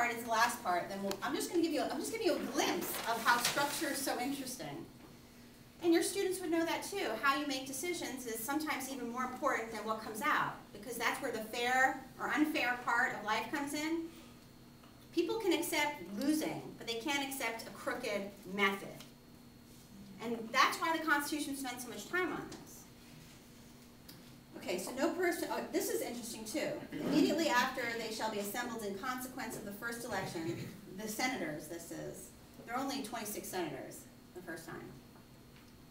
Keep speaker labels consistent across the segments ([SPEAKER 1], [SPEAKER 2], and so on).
[SPEAKER 1] part is the last part. Then I'm just going to give you a glimpse of how structure is so interesting. And your students would know that too. How you make decisions is sometimes even more important than what comes out, because that's where the fair or unfair part of life comes in. People can accept losing, but they can't accept a crooked method. And that's why the Constitution spent so much time on this. Okay, so no person, oh, this is interesting too. Immediately after they shall be assembled in consequence of the first election, the senators, there are only 26 senators the first time.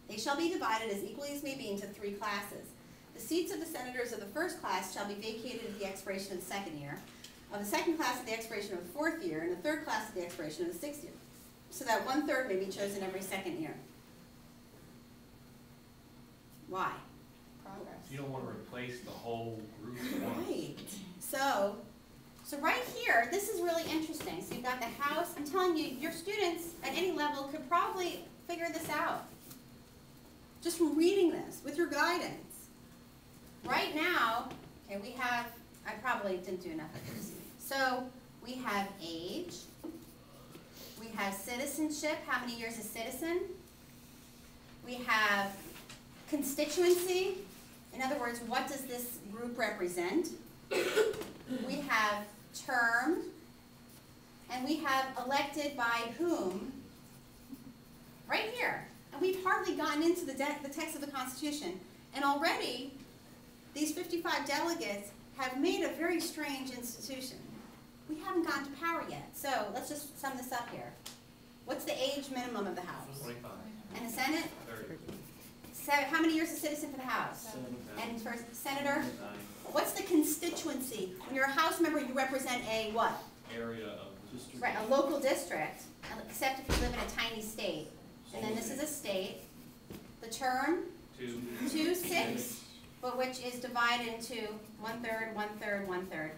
[SPEAKER 1] They shall be divided as equally as may be into 3 classes. The seats of the senators of the first class shall be vacated at the expiration of the second year, of the second class at the expiration of the 4th year, and the third class at the expiration of the 6th year, so that 1/3 may be chosen every second year. Why? Progress.
[SPEAKER 2] You don't want to replace the whole group.
[SPEAKER 1] Right. So right here, this is really interesting. So you've got the House. I'm telling you, your students at any level could probably figure this out just from reading this with your guidance. Right now, okay, we have, I probably didn't do enough of this. So we have age, we have citizenship, how many years a citizen, we have constituency, in other words, what does this group represent, we have term, and we have elected by whom, right here. And we've hardly gotten into the text of the Constitution, and already these 55 delegates have made a very strange institution. We haven't gotten to power yet, so let's just sum this up here. What's the age minimum of the House?
[SPEAKER 2] 25.
[SPEAKER 1] And the Senate?
[SPEAKER 2] 30.
[SPEAKER 1] So how many years a citizen for the House?
[SPEAKER 2] 7.
[SPEAKER 1] And for Senator?
[SPEAKER 2] 9.
[SPEAKER 1] What's the constituency? When you're a House member, you represent a what?
[SPEAKER 2] Area of the district.
[SPEAKER 1] Right, a local district, except if you live in a tiny state. And then this is a state. The term? 2, 6, but which is divided into 1/3, 1/3, 1/3.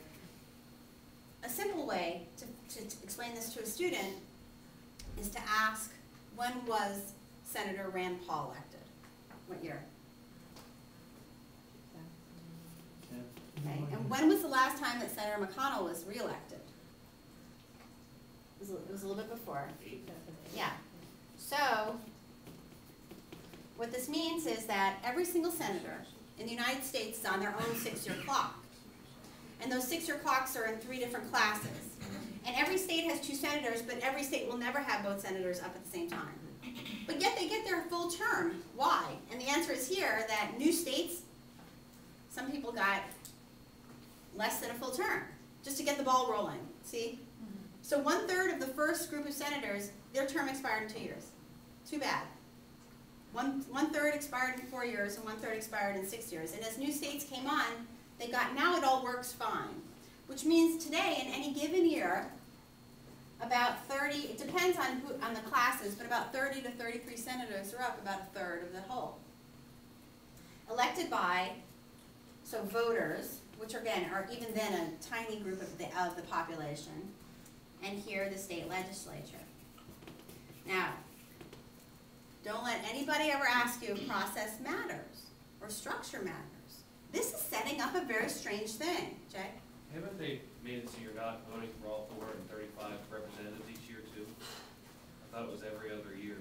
[SPEAKER 1] A simple way to explain this to a student is to ask, when was Senator Rand Paul elected? What year? Okay. And when was the last time that Senator McConnell was reelected? It was a little bit before. Yeah. So, what this means is that every single senator in the United States is on their own 6-year clock. And those 6-year clocks are in 3 different classes. And every state has 2 senators, but every state will never have both senators up at the same time. But yet they get their full term. Why? And the answer is here that new states, some people got less than a full term, just to get the ball rolling. See? So 1/3 of the first group of senators, their term expired in 2 years. Too bad. One third expired in 4 years, and 1/3 expired in 6 years. And as new states came on, they got, now it all works fine. Which means today, in any given year, about 30, it depends on the classes, but about 30 to 33 senators are up, about 1/3 of the whole. Elected by, so voters, which again are even then a tiny group of the population, and here the state legislature. Now, don't let anybody ever ask you if process matters or structure matters. This is setting up a very strange thing, Jay.
[SPEAKER 2] Haven't they made it so you're not voting for all 435 representatives each year too? I thought it was every other year,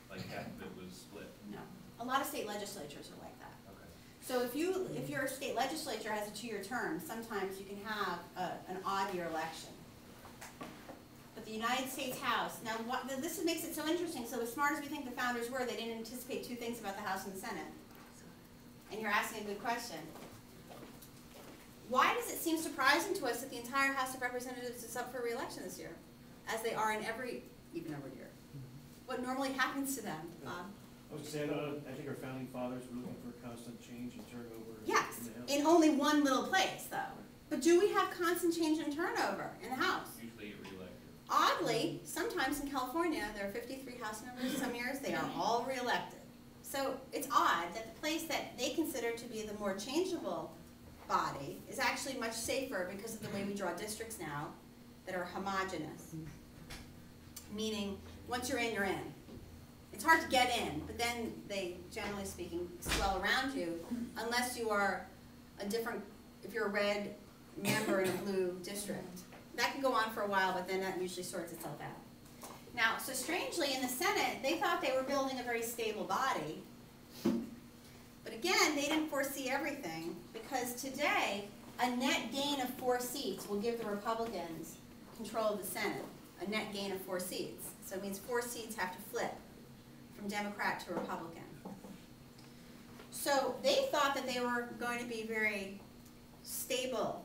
[SPEAKER 2] like half of it was split.
[SPEAKER 1] No. A lot of state legislatures are like that.
[SPEAKER 2] Okay.
[SPEAKER 1] So if your state legislature has a 2-year term, sometimes you can have an odd-year election. But the United States House, now this makes it so interesting. So as smart as we think the founders were, they didn't anticipate 2 things about the House and the Senate. And you're asking a good question. Why does it seem surprising to us that the entire House of Representatives is up for re-election this year, as they are in even every year? What normally happens to them?
[SPEAKER 3] I was saying, I think our founding fathers were looking for constant change and turnover.
[SPEAKER 1] Yes,
[SPEAKER 3] in the House.
[SPEAKER 1] in only one little place, though. But do we have constant change and turnover in the House?
[SPEAKER 2] Usually get reelected.
[SPEAKER 1] Oddly, sometimes in California, there are 53 House members. Some years they are all reelected. So it's odd that the place that they consider to be the more changeable body is actually much safer because of the way we draw districts now that are homogenous. Meaning, once you're in, you're in. It's hard to get in, but then they, generally speaking, swell around you, unless you are a different, if you're a red member in a blue district. That can go on for a while, but then that usually sorts itself out. Now, so strangely, in the Senate, they thought they were building a very stable body. But again, they didn't foresee everything, because today, a net gain of 4 seats will give the Republicans control of the Senate. A net gain of 4 seats. So it means 4 seats have to flip from Democrat to Republican. So they thought that they were going to be very stable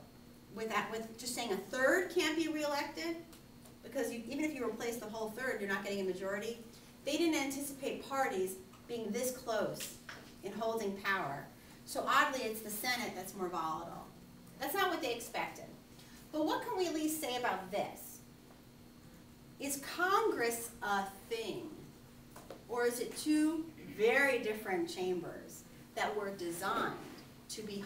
[SPEAKER 1] with that, with just saying a third can't be reelected, because even if you replace the whole third, you're not getting a majority. They didn't anticipate parties being this close in holding power. So oddly, it's the Senate that's more volatile. That's not what they expected. But what can we at least say about this? Is Congress a thing? Or is it 2 very different chambers that were designed to be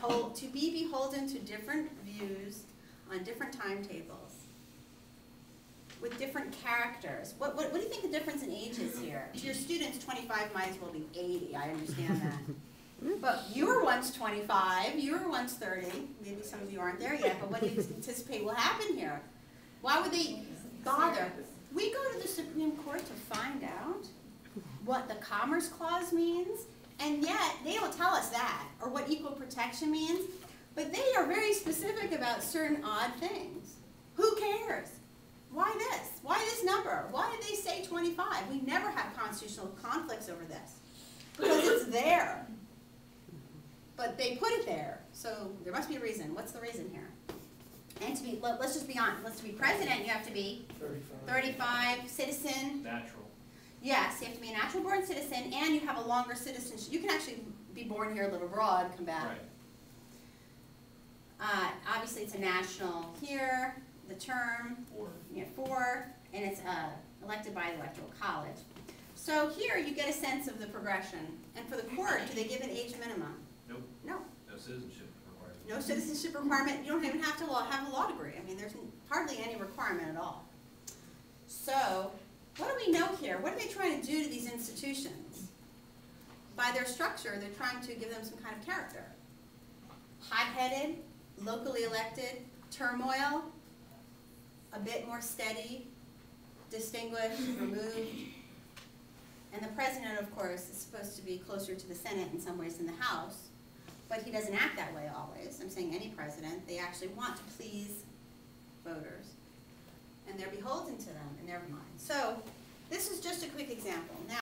[SPEAKER 1] beholden to different views on different timetables with different characters? What do you think the difference in age is here? To your students, 25 might as well be 80, I understand that. But you were once 25, you were once 30, maybe some of you aren't there yet, but what do you anticipate will happen here? Why would they bother? We go to the Supreme Court to find out what the Commerce Clause means, and yet they don't tell us that, or what equal protection means, but they are very specific about certain odd things. Who cares? Why this? Why this number? Why did they say 25? We never have constitutional conflicts over this, because it's there. But they put it there, so there must be a reason. What's the reason here? And to be, let's just be honest, let's be president, you have to be 35, citizen.
[SPEAKER 2] Natural.
[SPEAKER 1] Yes, you have to be a natural born citizen, and you have a longer citizenship. You can actually be born here, live abroad, come back.
[SPEAKER 2] Right.
[SPEAKER 1] Obviously, it's a national here, the term, 4, and it's elected by the Electoral College. So here you get a sense of the progression. And for the court, do they give an age minimum?
[SPEAKER 2] Nope.
[SPEAKER 1] No.
[SPEAKER 2] No citizenship requirement.
[SPEAKER 1] No citizenship requirement. You don't even have to have a law degree. I mean, there's hardly any requirement at all. So what do we know here? What are they trying to do to these institutions? By their structure, they're trying to give them some kind of character. Hot-headed, locally elected, turmoil, a bit more steady, distinguished, removed. And the president, of course, is supposed to be closer to the Senate in some ways than the House, but he doesn't act that way always. I'm saying any president. They actually want to please voters, and they're beholden to them in their mind. So this is just a quick example. Now,